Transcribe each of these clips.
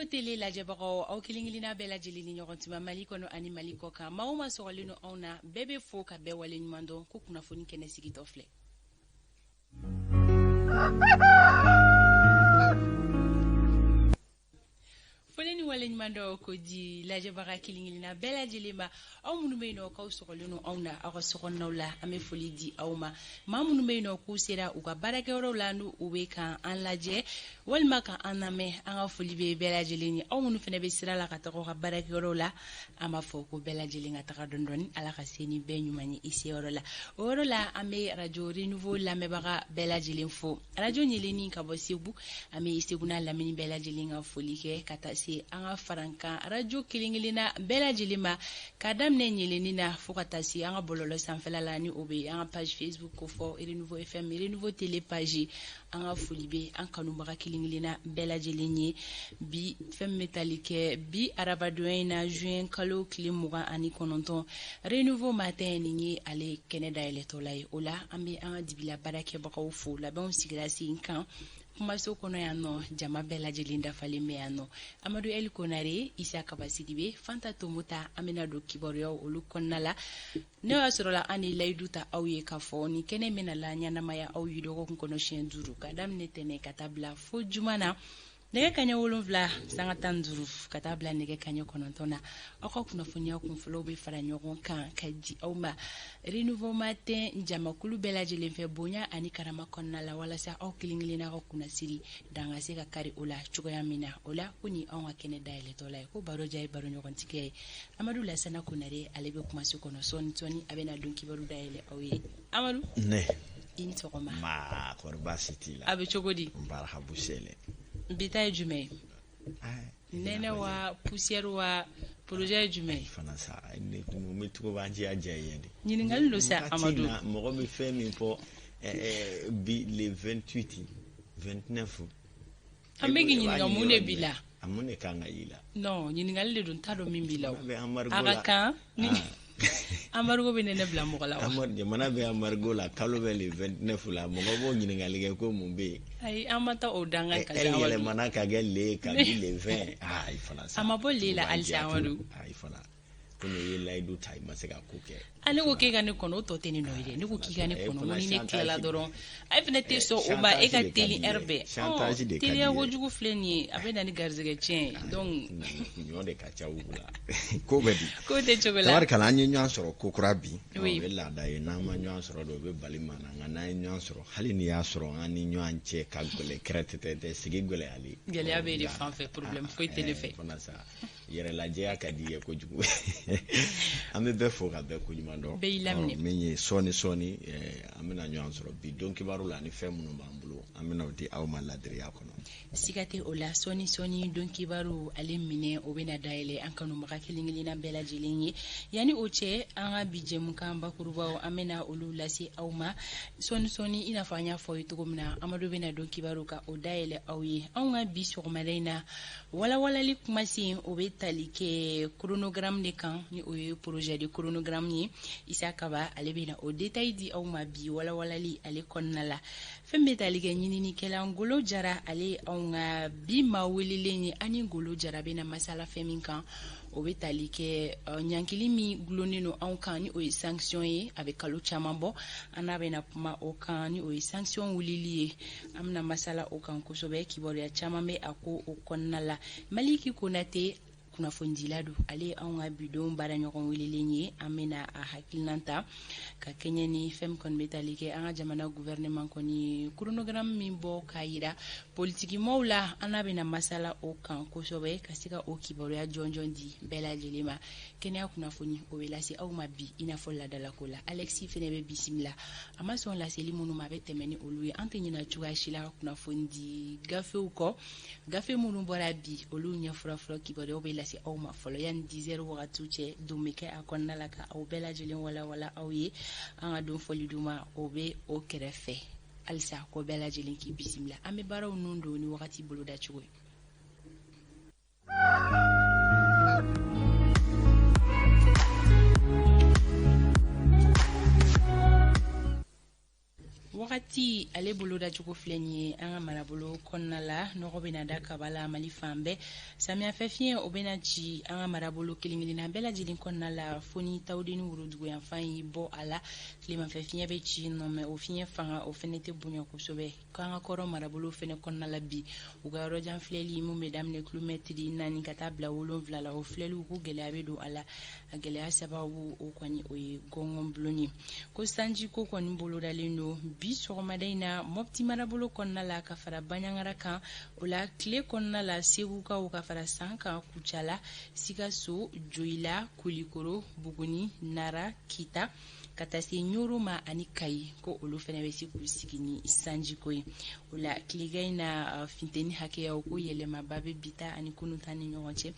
Radio Télé la jabaro au kilingilina bela jilini nyokontima maliko no ani maliko ka mauma sogalino ona bebe fo ka be wale nyumando ko kuna foni kene sigitofle. Foleni wale nyumando ko di la jabara kilingilina bela jilima au munumeno ka sogalino ona aga sogonnawla ame foli di auma mamunumeno ku sera uga barake rolanu uweka anlaje walma ka aname anga foli be bela jilini au munu fene be sira la ka to ka barake rola ama foko bela jilinga ta dondoni ala ka seni be nyumani isi orola ame radio renouveau la mebaga bela jilinfo radio nyeleni ka bosibu ame iseguna lamini bela jilinga foli ke kata si anga faranka radio kilingilina bela jilima kadamne nyeleni na fokata si anga bololo sanfela lani obe anga page Facebook ko fo renouveau FM renouveau télé page anga folibe an kanubaga kilingilina bela jilinye bi fem metalike bi arabadoina juin kalo klimuga ani kononton renouveau matin ni ale Canada eletolai ola ambi anga dibila barake bakaw fo la bon sigrasi inkan kuma so kono yano jama bela jilinda falime yano Amadou El Konare Isa Kabasidibe Fanta Tomuta amena do kiborio olu konnala ne wasrola ani layduta awye kafo ni kene menala nyana maya aw yudo ko kono shen duru kadam netene katabla fo jumana nege kanya wolonvla sanga tanzuru katabla nege kanya konontona ako kuna funya kun flobe fara nyogon kan kaji awma renouveau matin njamakulu bela jelenfe bonya ani karama konnala wala sa aw kilingilina ko kuna siri danga se ka kari ola chugoya mina ola kuni aw akene daile tola ko baro jay baro nyogon tike Amadou la sana kunare alebe kuma su kono soni abena donki baro daile awi Amadou ne intokoma ma korba city la abe chogodi baraka busele bita jume nene wa poussière wa projet jume fana sa ne mo metuko banji ajaye ndi nyini ngallo sa Amadou mo mi fait mi po bi le 28 29 amegi nyini ngamune bila amune kanga ila no nyini ngalle don tado mimbila aga kan ni amargo benene bla mo kala amar jamana be amargo la kalo be le 29 la mo go nyini ngalige ko mumbe ay amata odanga ka jawa ele manaka gelle ka bi le 20 ay fana sa amabolle la alsawadu ay fana kono yela idu tay masega kuke ane ko ke gane kono to teni noide ni ko ki gane kono ni ne kila doron ay fenete so o ba e ka teli herbe chantage de teli ya wojugo fleni abena ni garzege chen donc nyode ka chawula ko bedi ko te chogola tawar kala nyi nyan soro ko kurabi be la da ye na ma nyan soro do be balimana ngana nyan soro hali ni ya soro ngani nyan che ka gole kretete de sigi gole ali gele abe de fan fait problème foi tele fait fana sa yere la je akadi ko jugo ame be fo ka be ko nyumando menye soni amena nyansoro bi donc baru la ni femu no bambulo amena odi awma ladri yakono sigate ola soni donc baru alimine obena daile ankanu maka kilingilina bela jilingi yani oche anga bije mukamba kuruba amena olu lasi awma soni inafanya fo yitugumna Amadou bena donc baru ka odaile awi anga bi sur malaina wala li kumasi obetalike chronogramme de kan ni oye projet de chronogramme ni Isa Kaba alebena o détail di awma bi wala li ale konnala fembe talige nyini ni kela ngolo jara ale awga bi mawelele ani ngolo jara bena masala feminkan o betalike nyankili mi glonino ankan ni o sanction ye avec kalo chamambo anabena kuma o kan ni o sanction wulili amna masala o kan kosobe kibori ya chamambe ako o konnala Maliki Konate kuna fondilado ale anga bidon bara nyokon welelenye amena a hakilnanta ka Kenya ni fem kon metalike anga jamana gouvernement koni chronogramme mimbo kaira politiki mawla anabena masala o kan kosobe kasika o kiboro ya jonjondi bela jelema Kenya kuna foni o welasi au mabi ina folla dala kola Alexis Fenebe bisimla amason la selimunu mabete meni oluye antenyina chuga shila kuna fondi gafe uko gafe munu bora bi olu nya fura kiboro o si awma folo yan 10h wakatu che dumike akonna la ka aw bela jelen wala awye anga dum foli duma obe o kerefe alsa ko bela jelen ki bisimla ame baraw nundo ni wakati bulu da chugo wakati ale bolo da jogo filɛni an ka marabolo kɔnɔna la nɔgɔ bɛna da kaba la Mali fan bɛɛ samiyafɛ fiɲɛ o bɛna ci an ka marabolo kelen-kelenna bɛɛ lajɛlen kɔnɔna la fo ni tawuden ni worodugu yanfan yi bɔ a la tilemafɛ fiɲɛ bɛ ci nɔ mɛ o fiɲɛ fanga o fɛnɛ tɛ bonya kosɛbɛ k'an ka kɔrɔ marabolo fɛnɛ kɔnɔna la bi u ka yɔrɔjan filɛli mun bɛ daminɛ kilomɛtiri 4 ka taa bila 7 la o filɛliw ko gɛlɛya bɛ don a la a gɛlɛya sababu o kɔni o ye gɔngɔn bulonni ko sanji ko kɔni bolodalen don bi sɔgɔmada in na Mopti marabolo kɔnɔna la ka fara Baɲangara kan o la tile kɔnɔna la Segukaw ka fara San kan Kucala Sikaso Joyila Kulikoro Buguni Nara Kita ka taa se Ɲoro ma ani Kayi ko olu fɛnɛ bɛ se k'u sigi ni sanji ko ye o la tilegan in na funteni hakɛyaw ko yɛlɛmaba bɛ bita ani kunun ta ni ɲɔgɔn cɛ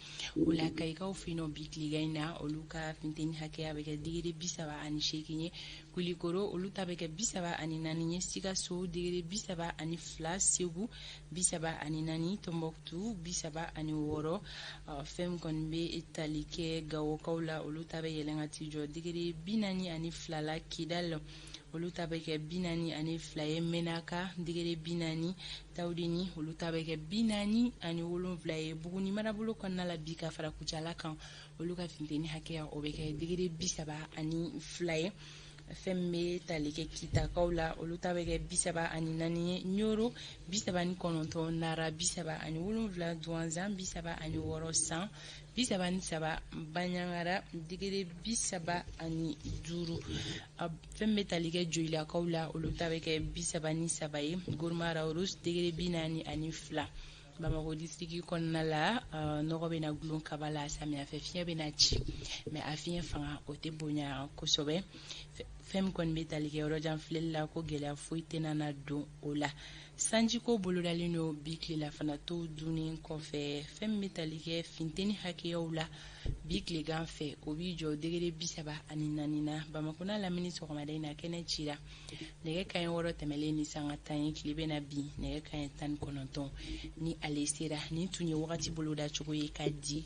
o la Kayikaw fɛ yen nɔ bi tilegan in na olu ka funteni hakɛya bɛ kɛ digiri 38 ye Kulikoro olu ta bɛ kɛ 34 ye Sikaso digiri 32 Segu 34 Tombouctou 36 fɛn min kɔni bɛ tali kɛ Gawokaw la olu ta bɛ yɛlɛn ka t'i jɔ digiri 42 la Kidal olu ta bɛ kɛ 42 ye Menaka digiri 40 Tawudeni olu ta bɛ kɛ 47 ye Buguni marabolo kɔnɔna la bi ka fara Kucala kan olu ka funteni hakɛya o bɛ kɛ digiri 32 ye fɛn min bɛ tali kɛ Kitakaw la olu ta bɛ kɛ 34 ye Ɲoro 39 Nara 37 Douanzan 36 San 33 Baɲangara digiri 35 fɛn bɛ tali kɛ Joyilakaw la olu ta bɛ kɛ 33 ye Gourmara Rose digiri 42 Bamako district kɔnɔna la nɔgɔ bɛna gulon kaba la samiyafɛ fiɲɛ bɛna ci mais a fiɲɛ fanga o tɛ bonya kosɛbɛ fɛn min kɔni bɛ tali kɛ yɔrɔjan filɛli la ko gɛlɛya foyi tɛna na don o la sanjiko bolodalen don bi tilela fana to dunni kɔfɛ fɛn min bɛ tali kɛ funteni hakɛyaw la bi tilegan fɛ o b'i jɔ digiri 34 na Bamako n'a lamini sɔgɔmada in na kɛnɛ cira nɛgɛ kanɲɛ 6 tɛmɛlen ni sanga 10 ye tile bɛna bin nɛgɛ kanɲɛ 19 ni ale sera ni tun ye wagati boloda cogo ye ka di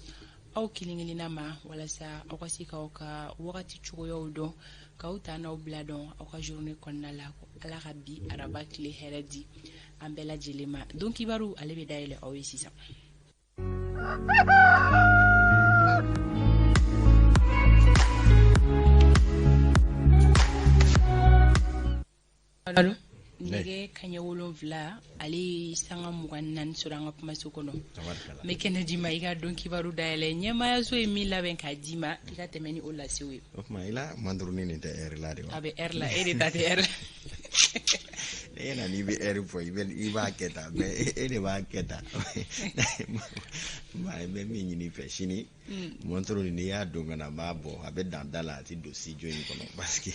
aw kelen-kelenna ma walasa aw ka se k'aw ka wagati cogoyaw dɔn k'aw ta n'aw bila dɔn aw ka journée kɔnɔna la Ala ka bi araba tile hɛrɛ di an bɛɛ lajɛlen ma donc kibaru ale bɛ dayɛlɛ aw ye sisan Allo nɛgɛ kanɲɛ 7 ale sanga 24 sɔrɔ an ka kumaso kɔnɔ mais kɛnɛ di ma i ka dɔn kibaru dayɛlɛ ɲɛmayaso ye min labɛn k'a di ma i ka tɛmɛ ni o lasew ye o tuma i la mandurunin nin tɛ heure la de wa a bɛ heure la e de ta tɛ heure e na n'i bɛ heure fɔ i b'a kɛ tan mais e de b'a kɛ tan n bɛ min ɲini fɛ sini montre n'i y'a don ka na n b'a bɔ a bɛ dan da la a tɛ don studio in kɔnɔ parce que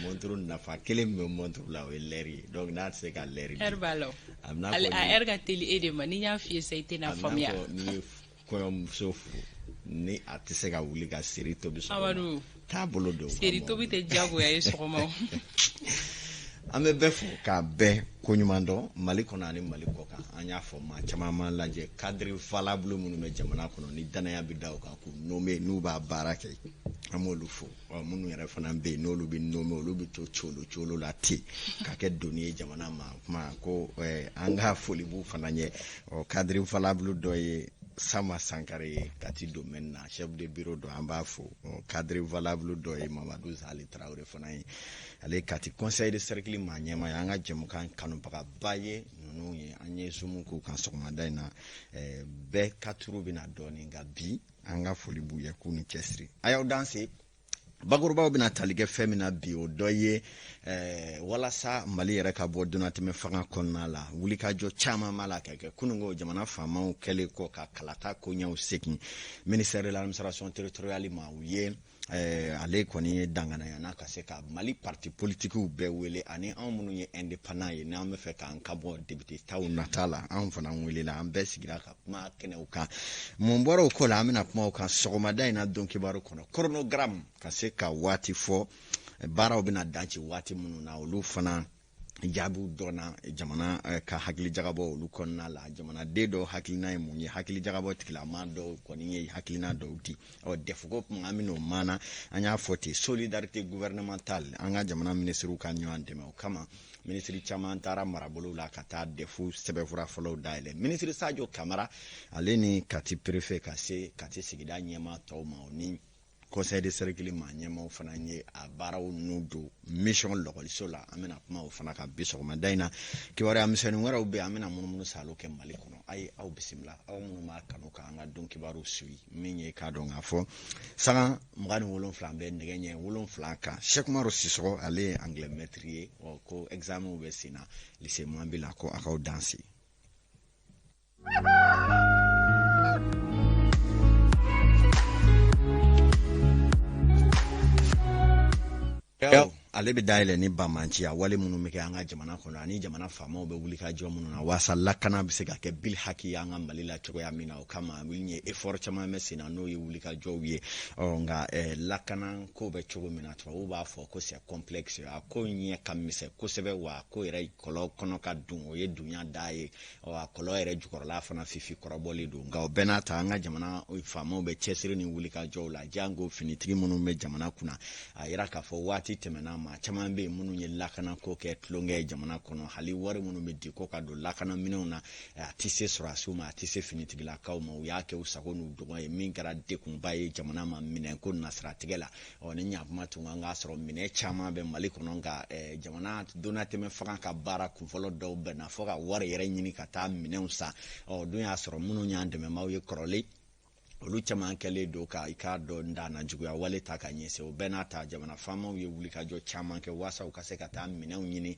montre nafa kelen min bɛ montre la o ye l'heure ye donc n'a tɛ se ka l'heure di heure b'a la a heure ka teli e de ma ni y'a f'i ye sa i tɛna faamuya n'i ye kɔɲɔmuso furu ni a tɛ se ka wuli ka seri tobi sɔgɔma t'a bolo don seri tobi tɛ diyagoya ye sɔgɔma an bɛ bɛɛ fo k'a bɛɛ koɲuman dɔn Mali kɔnɔ ani Mali kɔ kan an y'a fɔ maa caman ma lajɛ cadre valable minnu bɛ jamana kɔnɔ ni danaya bɛ da o kan k'u nommé n'u b'a baara kɛ an b'olu fo minnu yɛrɛ fana bɛ yen n'olu bɛ nommé olu bɛ to colo la ten ka kɛ doni ye jamana ma kuma ko an ka foli b'u fana ɲɛ cadre valable dɔ ye Sama Sankare ye Kati domaine na chef de bureau dɔ an b'a fo cadre valable dɔ ye Mamadou Zali Traoré fana ye ale Kati conseil de cercle maa ɲɛma ye an ka jɛmukan kanubagaba ye ninnu ye an ye zoom k'u kan sɔgɔmada in na bɛɛ ka turu bɛna dɔɔnin nka bi an ka foli b'u ye k'u ni cɛsiri a y'aw danse bakurubaw bɛna tali kɛ fɛn min na bi o dɔ ye walasa Mali yɛrɛ ka bɔ donatɛmɛ fanga kɔnɔna la wulikajɔ caman b'a la ka kɛ kunungo jamana faamaw kɛlen kɔ ka kalata koɲɛw segin ministère de l'administration territoriale ma u ye ale kɔni ye danganaya n'a ka se ka Mali parti politiques bɛɛ wele ani anw minnu ye indépendant ye n'an bɛ fɛ k'an ka bɔ député taw nata la anw fana welela an bɛɛ sigira ka kuma kɛnɛw kan mun bɔra o ko la an bɛna kuma o kan sɔgɔmada in na don kibaru kɔnɔ chronogramme ka se ka waati fɔ baaraw bɛna danci waati minnu na olu fana jabu dona jamana ka hakili jagabo olu konna la jamana de do hakilina ye mun ye hakili jagabo tikila ma do koni ye hakilina do uti o defugo ngamino mana anya foti solidarité gouvernementale anga jamana ministre ka nyon deme o kama ministre chaman tara marabolo la kata defu sebefura follow daile ministre Sadio Camara aleni kati préfet kati sigida nyema tawma oni conseil de cercle ma nyema fana nye a baraw nudo mission local sola amena kuma fana ka biso ma daina ki wara amseni wara ube amena mununu salo ke mali kono ay aw bismillah aw munu ma kanu ka anga don kibaru sui minye ka don afo sanga mugani wolon flambe ndegenye wolon flanka Cheikh Maro Sissoko ale anglais maîtrier ko examen ube sina lycée Mwambila ko akaw dansi ale be daile ni bamanci a wale munu meke anga jamana kono ani jamana fama be wuli ka jo munu na wasa lakana be se ka ke bil haki anga malila chogo ya mina o kama wilnye effort chama mesina no ye wuli ka jo wie nga lakana ko be chogo mina to o ba fo ko se complexe a ko nye kamise ko sebe wa ko ere kolo kono ka dun o ye dunya dae o a kolo ere jukoro la fana fifi koroboli do nga o benata anga jamana o fama be chesiri ni wuli ka jo la jango finitigi munu me jamana kuna a ira ka fo wati temena ma chaman be munu ye lakana ko ke tlonge jamana kono hali wari munu me di ko ka do lakana minuna atise surasuma atise finitigila ka mo yake usagonu do ye minkara de kumbaye jamana ma minen ko nasra tigela oni nyabma tunga nga soro mine chama be mali kono nga jamana donate me faka ka bara ku folo do be na foka wari yere nyini kata minen sa o dunya soro munu nyande me mawe korole olu chama kele do ka ikado ndana jugu ya wale taka nyese o benata jamana fama ye wuli ka jo chama ke wasa ukase kata mina unyini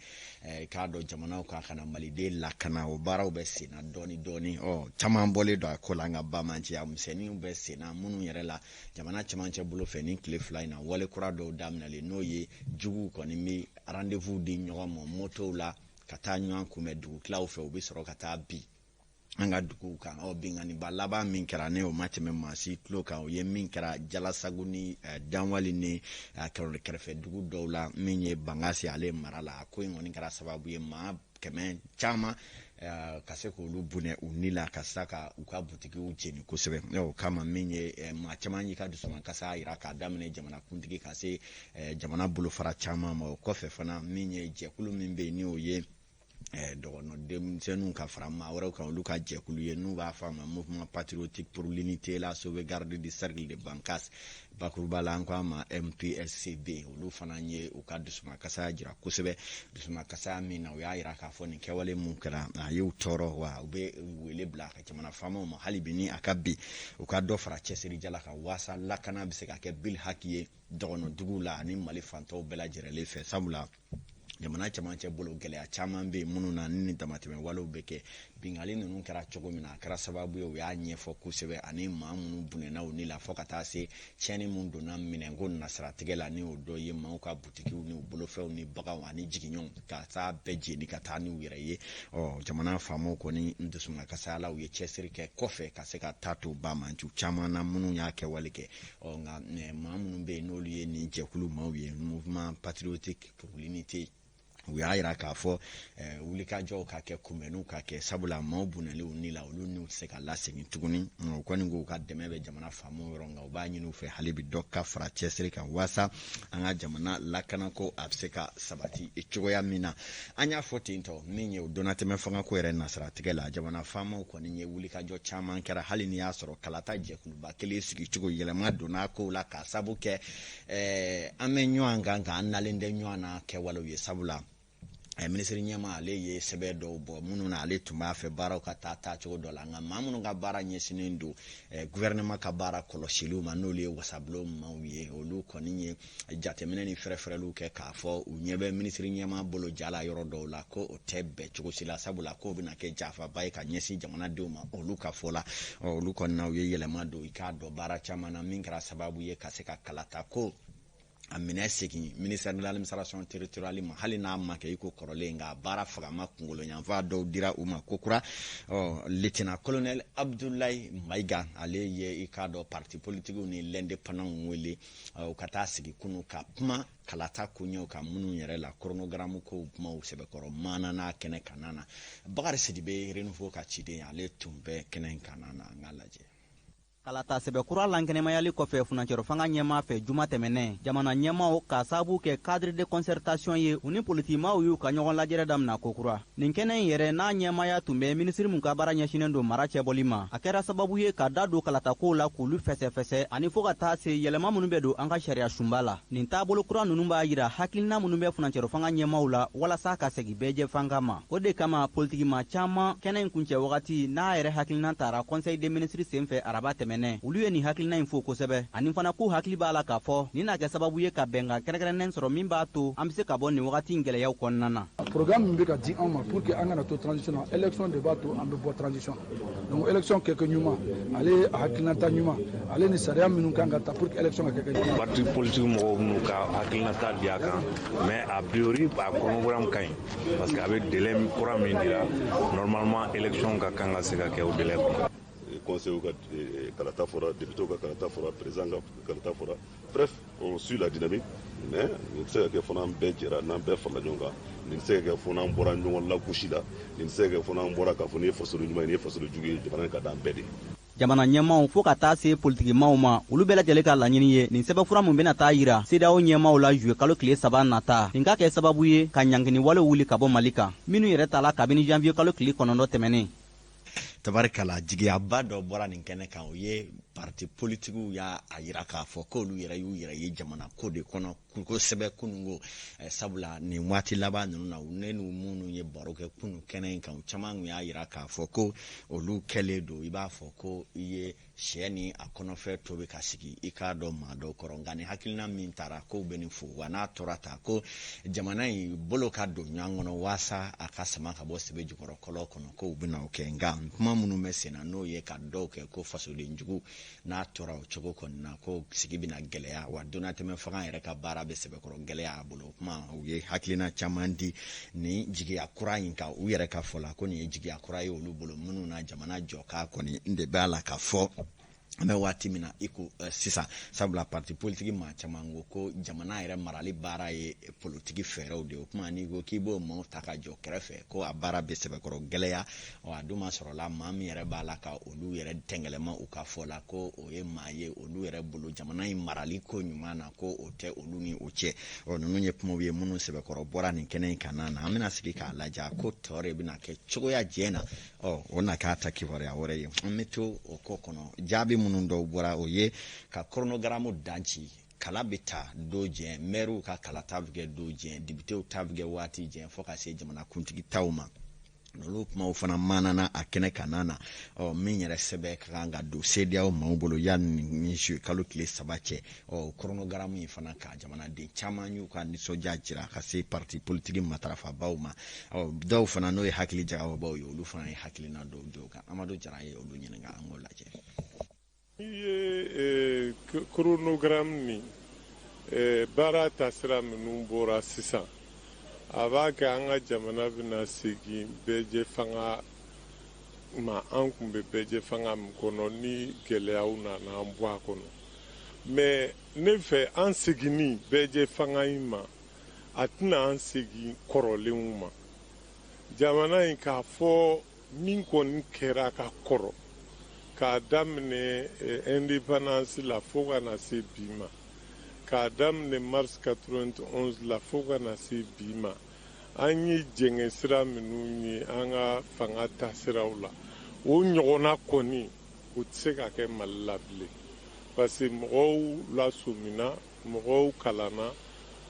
ikado jamana ka kana malide la kana o bara obesi na doni o chama mbole do akola nga bamanji ya mseni obesi na munu yerela jamana chama che bulo feni cliff line wale kurado damnale no ye jugu koni mi rendez-vous di nyomo moto la kata nyan kumedu klaw fe obi soro kata bi anga duku kan o bingani balaba min kera ne o match me masi klo kan o ye min kera jala saguni danwali ni kero kerfe dugu dowla minye bangasi ale marala ko ngoni kera sababu ye ma kemen chama kase ko lu bune unila kasaka uka butiki ucheni kusebe o kama minye ma chama nyika dusuma kasa ira ka damne jamana kuntiki kase jamana bulu fara chama mo kofe fana minye jekulu mimbe ni o ye dono dem senu ka frama wara kan luka jekulu ye nu ba fama mouvement patriotique pour l'unité la sauvegarde du cercle de Bankas bakurbala anko ma MPSCB olu fananye o ka dusuma kasa jira kusebe dusuma kasa mina o ya ira ka foni kewale munkara ayu toro wa ube wele blaka chamana fama mo halibini akabi o ka do fra chesiri jala ka wasa lakana biseka ke bil hakiye dono dugula ni mali fanto bela jerele fe sabula jamana chama che bolo gele a chama be munu na nini tamatime walo beke bingali nunu kera chogo mina kera sababu yo ya nyefo kusebe ani mamu bune na unila fokata se cheni mundu na minengo na strategela ni odo ye mauka butiki ni bolo fe ni baga wani jikinyon ka sa beje ni katani wireye o jamana famo ko ni ndusuma kasala uye chesiri ke kofe kaseka tatu ba manchu chama na munu yake walike o nga mamu be no liye ni jekulu mawiye mouvement patriotique pour l'unité we aira ka fo ulika jo ka ke kumenu ka ke sabula mabuna le unila ulunu se ka laseni tuguni ko ni go ka demebe jamana famu ronga ubanyi nu fe halibi dokka fra chesri kan wasa anga jamana lakana ko abseka sabati echugo ya mina anya 14 to minye donate me fanga ko ere nasra tigela jamana famu ko ni ulika jo chama kera hali ni asoro kalata je kuluba kele sigi chugo yele ma dona ko la ka sabuke amenyo anga nga analende nywana ke walo ye sabula ministre nyama ale ye sebe do bo munu na ale tuma fe bara ka tata chogo dola nga mamunu ga bara nyesinindu gouvernement ka bara koloshilu manole wasablo mawiye olu koninye jatemene ni frefre lu ke ka fo unyebe ministre nyama bolo jala yoro dola ko otebe chogo sila sabula ko bina ke jafa bay ka nyesi jamana duma olu ka fola olu konna ye yele mado ikado bara chama na minkra sababu ye kaseka kalata ko amina segi ministère de l'administration territoriale ma hali n'a ma kɛ iko kɔrɔlenga bara fagama kungolo yanfa dɔw dira u ma kokura lieutenant colonel Abdoulaye Maiga ale ye ikado parti politique ni l'indépendant wele u kata sigi kunu ka kuma kalata kunyo ka munu yɛrɛ la chronogramme ko kuma u sɛbɛkɔrɔ mana na kɛnɛ kanana Bakari Sidibe renouveau ka ciden ale tumbe kɛnɛ kanana ngalaje kalata sɛbɛkura lankɛnɛmayali kɔfɛ funancɛrɔ fanga ɲɛma fɛ juma tɛmɛnɛ jamana ɲɛmaw ka sababu kɛ cadre de concertation ye u ni politikimaw y'u ka ɲɔgɔn lajɛrɛ damina kokura nin kɛnɛ in yɛrɛ n'a ɲɛmaya tun bɛ minisiri mun ka baara ɲɛsinen don mara cɛbɔli ma a kɛra sababu ye ka da don kalatakow la k'olu fɛsɛfɛsɛ ani fɔ ka taa se yɛlɛma minnu bɛ don an ka sariya sunba la nin taabolo kura ninnu b'a yira hakilina minnu bɛ funancɛrɔ fanga ɲɛmaw la walasa ka segi bɛɛjɛ fanga ma o de kama politikima caman kɛnɛ in kuncɛ wagati n'a yɛrɛ hakilina tara conseil des ministres senfɛ araba tɛmɛnɛ olu ye nin hakilina in fo kosɛbɛ ani fana k'u hakili b'a la k'a fɔ nin n'a kɛ sababu ye ka bɛnkan kɛrɛnkɛrɛnnen sɔrɔ min b'a to an bɛ se ka bɔ nin wagati in gɛlɛyaw kɔnɔna na. Programme min bɛ ka di an ma pour que an kana to transition na élection de b'a to an bɛ bɔ transition donc élection kɛkɛ ɲuman ale hakilinata ɲuman ale ni sariya minnu kan ka ta pour que élection ka kɛ ɲuman. Parti politique mɔgɔw minnu ka hakilinata di a kan mais a priori a chronogramme ka ɲi parce que a bɛ délai kura min dira normalement élection ka kan ka se ka kɛ o délai kɔnɔ. Conseil ka kalata fora, député ka kalata fora, président ka kalata fora. Bref, on suit la dynamique, mais il sait que fona bɛɛ jɛra n'an bɛɛ farala ɲɔgɔn kan. Nin sait que fona bɔra ɲɔgɔn lagosi la, nin sait que fona bɔra k'a fɔ ni ye fasoden ɲuman ye, ni ye fasoden jugu ye, jamana ka d'an bɛɛ de. Jamana ɲɛmaw fo ka taa se politikimaw ma olu bɛɛ lajɛlen ka laɲini ye nin sɛbɛnfura mun bɛna taa yira CEDEAO ɲɛmaw la juillet kalo tile 3 nata nin ka kɛ sababu ye ka ɲangini wale wuli ka bɔ Mali kan minnu yɛrɛ tala kabini janvier kalo tile 9 tɛmɛnen. Tabarikala jigiyaba dɔ bɔra nin kɛnɛ kan o ye parti politiques y'a yira k'a fɔ k'olu yɛrɛ y'u yɛrɛ ye jamana ko de kɔnɔ kosɛbɛ kunungo sabula nin waati laban ninnu na u ne n'u minnu ye baro kɛ kunu kɛnɛ in kan caman y'a yira k'a fɔ ko olu kɛlen don i b'a fɔ ko i ye sɛ ni a kɔnɔfɛ tobi ka sigi i k'a dɔn maa dɔw kɔrɔ nka nin hakilina min taara ko bɛ nin fo wa n'a tora ta ko jamana in bolo ka don ɲɔgɔn kɔnɔ waasa a ka sama ka bɔ sɛbɛ jukɔrɔ kɔlɔ kɔnɔ ko u bɛna o kɛ nka kuma minnu bɛ senna n'o ye ka dɔw kɛ ko fasoden jugu n'a tora o cogo kɔni na ko sigi bɛna gɛlɛya wa donna tɛmɛ fanga yɛrɛ ka baara bɛ sɛbɛkɔrɔ gɛlɛya a bolo kuma u ye hakilina caman di ni jigiya kura in kan u yɛrɛ ka fɔ la ko nin ye jigiya kura ye olu bolo minnu na jamana jɔ k'a kɔni de b'a la ka fɔ an bɛ waati min na i ko sisan sabula parti politique maa caman ko jamana yɛrɛ marali baara ye politiki fɛɛrɛw de o kuma n'i ko k'i b'o maaw ta ka jɔ kɛrɛfɛ ko a baara bɛ sɛbɛkɔrɔ gɛlɛya a dun ma sɔrɔla maa min yɛrɛ b'a la ka olu yɛrɛ tɛngɛlɛma u ka fɔ la ko o ye maa ye olu yɛrɛ bolo jamana in marali ko ɲuman na ko o tɛ olu ni o cɛ ninnu ye kumaw ye minnu sɛbɛkɔrɔ bɔra nin kɛnɛ in kan na an bɛna sigi k'a lajɛ ko tɔ de bɛna kɛ cogoya jɛ na o na k'a ta kibaruya wɛrɛ ye an bɛ to o ko kɔnɔ jaabi minnu dɔw bɔra o ye ka chronogramme danci kala bɛ ta do jɛn maire ka kala ta bɛ kɛ do jɛn député ta bɛ kɛ waati jɛn fo ka se jamana kuntigi taw ma n'olu kumaw fana manana a kɛnɛ kanana na min yɛrɛ sɛbɛn ka kan ka don CEDEAO maaw bolo yanni ni juillet kalo tile 3 cɛ chronogramme in fana ka jamanaden caman y'u ka nisɔndiya jira ka se parti politique matarafabaw ma dɔw fana n'o ye hakili jagabaw ye olu fana ye hakilina dɔw di o kan Amadu Jara ye olu ɲininka an k'o lajɛ. Ye chronogramme ni baara taasira minnu bɔra sisan a b'a kɛ an ka jamana bɛna segin bɛɛjɛ fanga ma an kun bɛ bɛɛjɛ fanga min kɔnɔ ni gɛlɛyaw nana an bɔ a kɔnɔ mais ne fɛ an seginni bɛɛjɛ fanga in ma a tɛna an segin kɔrɔlenw ma jamana in k'a fɔ min kɔni kɛra ka kɔrɔ k'a daminɛ indépendance la fo ka na se bi ma k'a daminɛ mars 91 la fo ka na se bi ma an ye jɛngɛ sira minnu ye an ka fanga taasiraw la o ɲɔgɔnna kɔni o tɛ se ka kɛ Mali la bilen parce que mɔgɔw lasomina mɔgɔw kalanna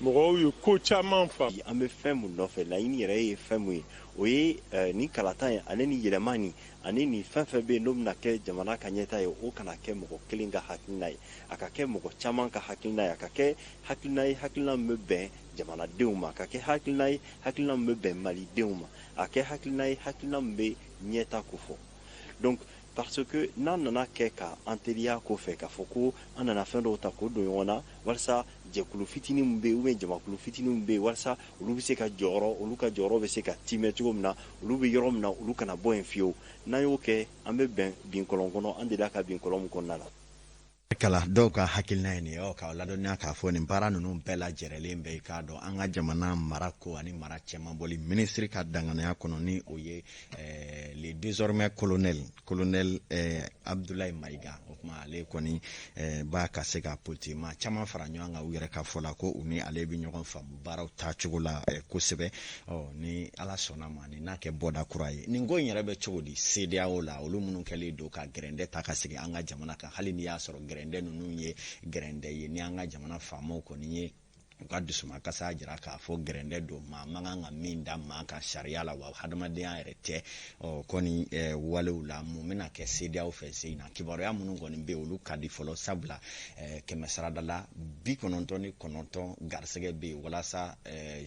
mɔgɔw ye ko caman faamu. An bɛ fɛn mun nɔfɛ laɲini yɛrɛ ye fɛn mun ye o ye nin kalata ye ale ni yɛlɛma ni ani nin fɛn fɛn bɛ yen n'o bɛna kɛ jamana ka ɲɛta ye o kana kɛ mɔgɔ kelen ka hakilina ye a ka kɛ mɔgɔ caman ka hakilina ye a ka kɛ hakilina ye hakilina min bɛ bɛn jamanadenw ma a ka kɛ hakilina ye hakilina min bɛ bɛn malidenw ma a kɛ hakilina ye hakilina min bɛ ɲɛta ko fɔ donc parce que n'an nana kɛ ka an teriya ko fɛ k'a fɔ ko an nana fɛn dɔw ta k'o don ɲɔgɔn na walasa jɛkulu fitinin min bɛ yen ou bien jamakulu fitinin min bɛ yen walasa olu bɛ se ka jɔyɔrɔ olu ka jɔyɔrɔ bɛ se ka timɛ cogo min na olu bɛ yɔrɔ min na olu kana bɔ yen fiyewu n'an y'o kɛ an bɛ bɛn bin kɔlɔn kɔnɔ an delila ka bin kɔlɔn min kɔnɔna la. Kala dɔw ka hakilina ye nin ye k'a ladɔniya k'a fɔ nin baara ninnu bɛɛ lajɛrɛlen bɛ k'a dɔn an ka jamana mara ko ani mara cɛman bɔli minisiri ka danganiya kɔnɔ ni o ye le désormais colonel Abdoulaye Maïga o kuma ale kɔni b'a ka se ka politigima caman fara ɲɔgɔn kan u yɛrɛ ka fɔ la ko u ni ale bɛ ɲɔgɔn faamu baaraw taacogo la kosɛbɛ ni ala sɔnna ma ni n'a kɛ bɔda kura ye nin ko in yɛrɛ bɛ cogo di CEDEAO la olu minnu kɛlen don ka gɛrɛndɛ ta ka segin an ka jamana kan hali ni y'a sɔrɔ gɛrɛndɛ ninnu ye gɛrɛndɛ ye ni an ka jamana faamaw kɔni ye u ka dusuma kasa jira k'a fɔ gɛrɛndɛ don maa man kan ka min da maa ka sariya la wa hadamadenya yɛrɛ tɛ kɔni walew la mun bɛna kɛ CEDEAO fɛ sen in na kibaruya minnu kɔni bɛ olu ka di fɔlɔ sabula kɛmɛ sarada la 99 garisɛgɛ bɛ yen walasa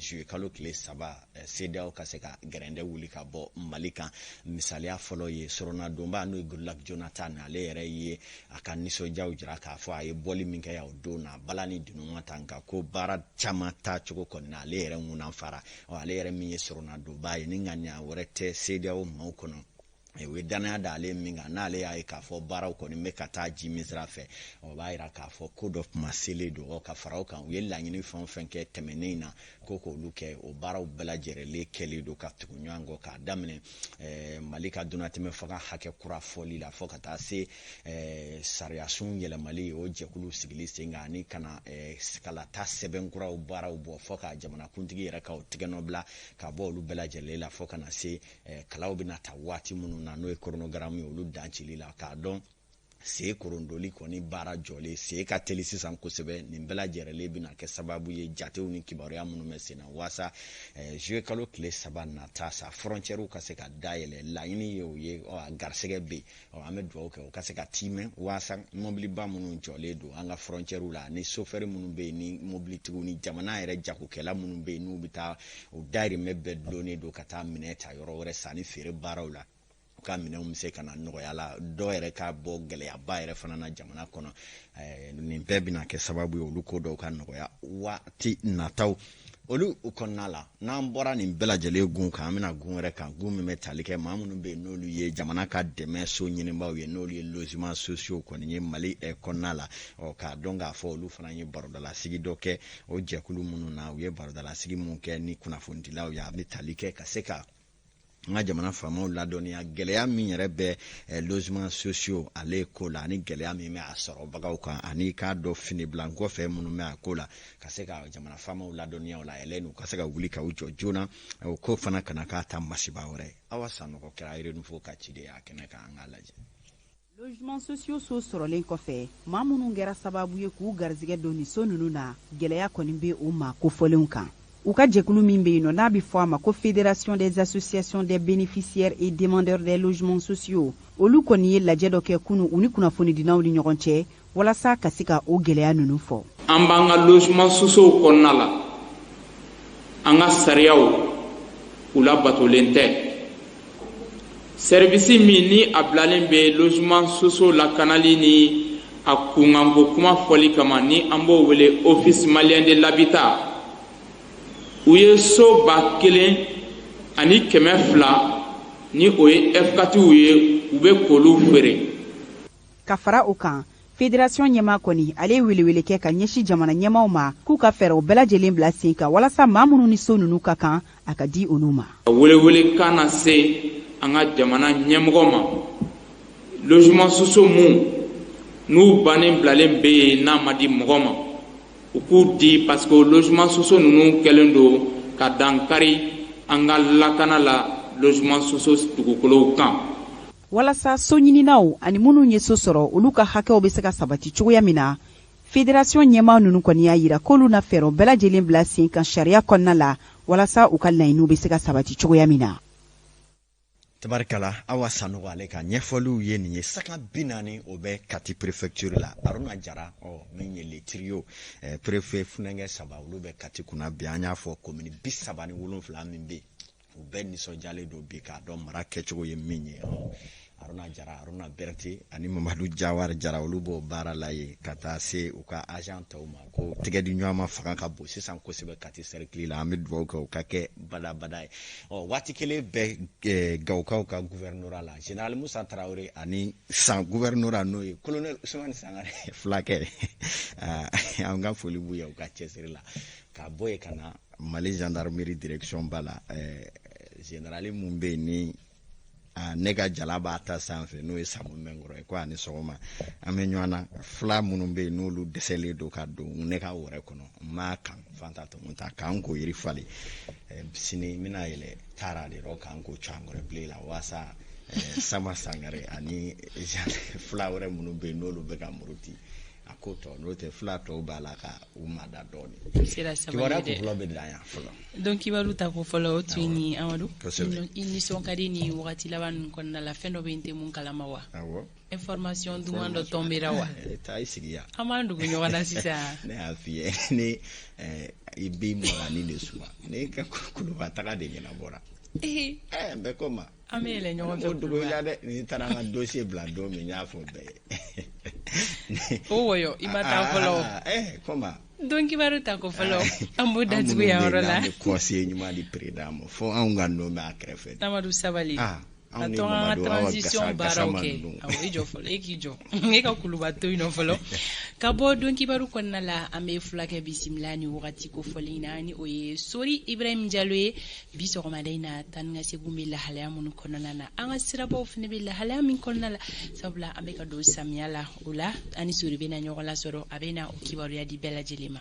juillet kalo tile 3 CEDEAO ka se ka gɛrɛndɛ wuli ka bɔ Mali kan misaliya fɔlɔ ye Sorona Donba n'o ye Goodluck Jonathan ale yɛrɛ ye a ka nisɔndiyaw jira k'a fɔ a ye bɔli min kɛ o don na bala ni dunuma tan ka ko baara caman ta cogo kɔni na ale yɛrɛ ŋunan fara ale yɛrɛ min ye Sorona Donba ye ni ŋaniya wɛrɛ tɛ CEDEAO maaw kɔnɔ o ye danaya da ale min kan n'ale y'a ye k'a fɔ baaraw kɔni bɛ ka taa ji min sira fɛ o b'a jira k'a fɔ ko dɔ kuma selen don ka fara o kan u ye laɲini fɛn o fɛn kɛ tɛmɛnen in na ko k'olu kɛ o baaraw bɛɛ lajɛlen kɛlen don ka tugu ɲɔgɔn kɔ k'a daminɛ Mali ka donatɛmɛ fanga hakɛ kura fɔli la fɔ ka taa se sariyasun yɛlɛmali o jɛkulu sigili sen kan ani kana kalata sɛbɛnkuraw baaraw bɔ fɔ ka jamanakuntigi yɛrɛ ka o tigɛnɔ bila ka bɔ olu bɛɛ lajɛlen la fɔ ka na se kalaw bɛna ta waati minnu na n'o ye chronogramme ye olu dancili la k'a dɔn se korondoli kɔni baara jɔlen se ka teli sisan kosɛbɛ nin bɛɛ lajɛlen bɛna kɛ sababu ye jatew ni kibaruya minnu bɛ sen na waasa juillet kalo tile 3 nata sa frontières ka se ka dayɛlɛ laɲini ye o ye a garisɛgɛ bɛ yen an bɛ dugawu kɛ o ka se ka timɛ waasa mobiliba minnu jɔlen don an ka frontières la ni chauffeur minnu bɛ yen ni mobilitigiw ni jamana yɛrɛ jagokɛla minnu bɛ yen n'u bɛ taa o dayirimɛ bɛɛ dulonnen don ka taa minɛ ta yɔrɔ wɛrɛ sanni feere baaraw la ka minɛnw bɛ se ka na nɔgɔya la dɔw yɛrɛ ka bɔ gɛlɛyaba yɛrɛ fana na jamana kɔnɔ nin bɛɛ bɛna kɛ sababu ye olu ko dɔw ka nɔgɔya waati nataw olu kɔnɔna la n'an bɔra nin bɛɛ lajɛlen gun kan an bɛna gun wɛrɛ kan gun min bɛ tali kɛ maa minnu bɛ yen n'olu ye jamana ka dɛmɛ so ɲinibaaw ye n'olu ye logement sociaux kɔni ye Mali kɔnɔna la k'a dɔn k'a fɔ olu fana ye barodalasigi dɔ kɛ o jɛkulu minnu na u ye barodalasigi minnu kɛ ni kunnafonidilaw ye a bɛ tali kɛ ka se ka an ka jamana faamaw ladɔnniya gɛlɛya min yɛrɛ bɛ logement sociaux ale ko la ani gɛlɛya min bɛ a sɔrɔbagaw kan ani k'a dɔn finibilan kɔfɛ minnu bɛ a ko la ka se ka jamana faamaw ladɔnniya o la yɛlɛn u ka se ka wuli ka u jɔ joona o ko fana kana k'a ta masiba wɛrɛ Awa Sanɔgɔ kɛra Renouveau ka ciden y'a kɛnɛ kan an k'a lajɛ. Logement sociaux so sɔrɔlen kɔfɛ maa minnu kɛra sababu ye k'u garizɛgɛ don ni so ninnu na gɛlɛya kɔni bɛ u ma kofɔlenw kan. U ka jɛkulu min bɛ yen nɔ n'a bɛ fɔ a ma ko Fédération des associations des bénéficiaires et demandeurs des logements sociaux olu kɔni ye lajɛ dɔ kɛ kunu u ni kunnafonidilaw ni ɲɔgɔn cɛ walasa ka se ka o gɛlɛya ninnu fɔ. An b'an ka logement sociaux kɔnɔna la an ka sariyaw u labatolen tɛ service min ni a bilalen bɛ logement sociaux lakanali ni a kunkanko kuma fɔli kama ni an b'o wele office malien de l'habitat u ye so 1000 ani 200 ni o ye F4 ye u bɛ k'olu feere. Ka fara o kan fédération ɲɛmaa kɔni ale ye welewele kɛ ka ɲɛsin jamana ɲɛmaaw ma k'u ka fɛɛrɛw bɛɛ lajɛlen bila sen kan walasa maa minnu ni so ninnu ka kan a ka di olu ma. Welewele kan na se an ka jamana ɲɛmɔgɔ ma logement sociaux mun n'u bannen bilalen bɛ yen n'a ma di mɔgɔ ma u k'u di parce que logement sociaux ninnu kɛlen don ka dankari an ka lakana la logement sociaux dugukolow kan. Walasa so ɲininaw ani minnu ye so sɔrɔ olu ka hakɛw bɛ se ka sabati cogoya min na fédération ɲɛmaa ninnu kɔni y'a jira k'olu na fɛɛrɛw bɛɛ lajɛlen bila sen kan sariya kɔnɔna la walasa u ka laɲiniw bɛ se ka sabati cogoya min na. Tabarikala Awa Sanɔgɔ ale ka ɲɛfɔliw ye nin ye sanga 40 o bɛ Kati préfecture la Aruna Jara min ye le trio préfet funɛnkɛ 3 olu bɛ Kati kunna bi an y'a fɔ commune 37 min bɛ u bɛɛ nisɔndiyalen don bi k'a dɔn mara kɛcogo ye min ye a Aruna Jara Aruna Berti ani Mamadou Jawar Jara olu b'o baara la ye ka taa se u ka agent tɔw ma ko tɛgɛ di ɲɔgɔn ma fanga ka bon sisan kosɛbɛ kati cercle la an bɛ dugawu kɛ u ka kɛ badabada ye waati kelen bɛɛ Gawukaw ka gouvernorat la Général Moussa Traoré ani san gouvernorat n'o ye colonel Ousmane Sangare fulakɛ an ka foli b'u ye u ka cɛsiri la ka bɔ yen ka na Mali gendarmerie direction ba la général mun bɛ yen ni ne ka jala b'a ta sanfɛ n'o ye Samu Mɛnkɔrɔ ye ko ani sɔgɔma an bɛ ɲɔgɔn na fila minnu bɛ yen n'olu dɛsɛlen don ka don ne ka wɛrɛ kɔnɔ n m'a kan fanta tɔmɔ ta k'an ko yiri falen sini n bɛna yɛlɛ taara de yɔrɔ k'an ko cangɔrɔ bilen la walasa Sama Sangare ani fila wɛrɛ minnu bɛ yen n'olu bɛ ka muruti a ko tɔ n'o tɛ fila tɔw b'a la ka u mada dɔɔni kibaruya ko fɔlɔ bɛ dan yan fɔlɔ donc kibaru ta ko fɔlɔ o tun ni Amadu i nisɔn ka di ni wagati laban ninnu kɔnɔna la fɛn dɔ bɛ n tɛ mun kalama wa information duman dɔ tɔnbera wa taa i sigi yan an b'an dugu ɲɔgɔn na sisan ne y'a f'i ye ne i b'i mɔgɔni de suma ne ka kuluba taga de ɲɛnabɔra n bɛ ko ma an bɛ yɛlɛ ɲɔgɔn fɛ dugu la dɛ n'i taara an ka dossier bila don min n y'a fɔ bɛɛ ye o wɔyɔ i ma taa fɔlɔ kɔma donc kibaru ta ko fɔlɔ an b'o datugu yan yɔrɔ la an bɛ conseiller ɲuman di président ma fo anw ka nɔ bɛ a kɛrɛfɛ Amadu sabali a tɔ an ka transition baaraw kɛ awɔ i jɔ fɔlɔ e k'i jɔ e ka kuluba to yen nɔ fɔlɔ ka bɔ don kibaru kɔnɔna la an bɛ fulakɛ bisimila ni wagati ko fɔlen in na ni o ye Sori Ibrahim Jalo ye bi sɔgɔmada in na tan ka segun bɛ lahalaya minnu kɔnɔna na an ka sirabaw fana bɛ lahalaya min kɔnɔna la sabula an bɛ ka don samiya la o la ani Sori bɛ na ɲɔgɔn lasɔrɔ a bɛ na o kibaruya di bɛɛ lajɛlen ma